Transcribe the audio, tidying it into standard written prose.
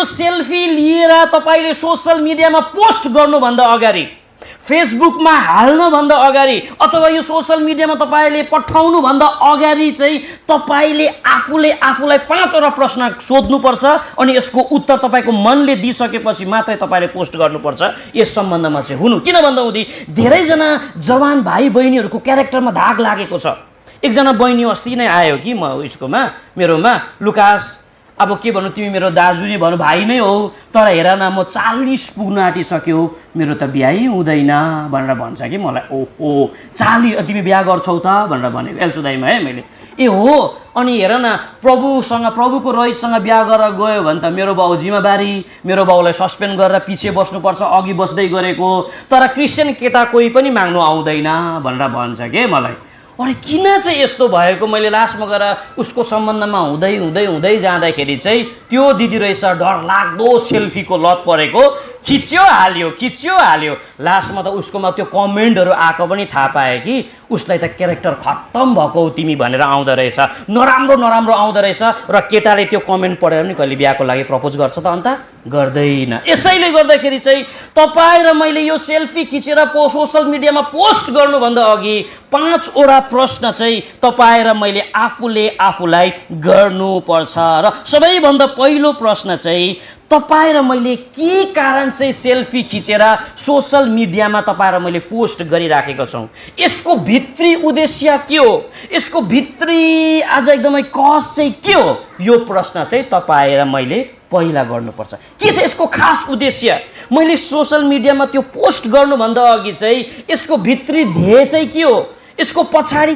Selfie लिएर तपाईले social मिडियामा पोस्ट गर्नुभन्दा अगाडि, फेसबुकमा हाल्नुभन्दा अगाडि अथवा यो सोशल मिडियामा तपाईले पठाउनुभन्दा अगाडि चाहिँ तपाईले आफूलाई 5 वटा प्रश्न सोध्नुपर्छ अनि यसको उत्तर तपाईको मनले दिइसकेपछि मात्रै तपाईले पोस्ट गर्नुपर्छ। यस सम्बन्धमा चाहिँ हुनु किन भन्दा हुँदी धेरै जना जवान भाइ बहिनीहरुको क्यारेक्टरमा दाग लागेको छ। एकजना बहिनी अस्ति नै आयो कि म उसकोमा मेरोमा, लुकास अब के भन्नु तिमी मेरो दाजुजी भन्नु भाइ नै हो तर हेर न म 40 पुग्न आँटिसक्यो मेरो त बिहाई हुँदैन भनेर भन्छ कि मलाई। ओहो 40 तिमी बिहा गर्छौ त भनेर भनेको एल्सुदाईमा है मैले। ए हो अनि हेर न प्रभुको रहितसँग बिहा गरेर गयो भने त मेरो बाउ जिम्मेवारी, मेरो बाउलाई सस्पेन्ड गरेर पछि बस्नुपर्छ अघि बस्दै गरेको, तर क्रिस्चियन केटा कोही पनि माग्नु आउँदैन भनेर भन्छ के मलाई। अरे किन चाहिँ यस्तो भएको मैले लास्टमा गएर उसको सम्बन्धमा हुँदै जाँदाखेरि चाहिँ त्यो दिदी रहेछ डरलाग्दो सेल्फीको लत परेको, खिच्यो हाल्यो। लास्टमा त उसकोमा त्यो कमेन्टहरु आएको पनि थाहा पाए कि उसलाई त क्यारेक्टर खत्तम भएको तिमी भनेर आउँदो रहेछ, नराम्रो आउँदो रहेछ र केटाले त्यो कमेन्ट पढेर पनि कहिले बिहाको लागि प्रपोज गर्छ त अन्त गर्दैन। यसैले गर्दाखेरि चाहिँ तपाई र मैले यो सेल्फी खिचेर सोशल मिडियामा पोस्ट गर्नुभन्दा अघि 5 वटा प्रश्न चाहिँ तपाई र मैले आफूलाई गर्नुपर्छ। र सबैभन्दा पहिलो प्रश्न चाहिँ तपाई र मैले के कारण चाहिँ सेल्फी खिचेर सोशल मिडियामा तपाई र मैले पोस्ट गरिराखेको छौं, यसको भित्री उद्देश्य के हो, यसको भित्री आज एकदमै कज चाहिँ के हो, यो प्रश्न चाहिँ तपाई र मैले पहिला गर्नुपर्छ। के छ यसको खास उद्देश्य, मैले सोशल मिडियामा त्यो पोस्ट गर्नुभन्दा अघि चाहिँ यसको भित्री ध्येय चाहिँ के हो, यसको पछाडी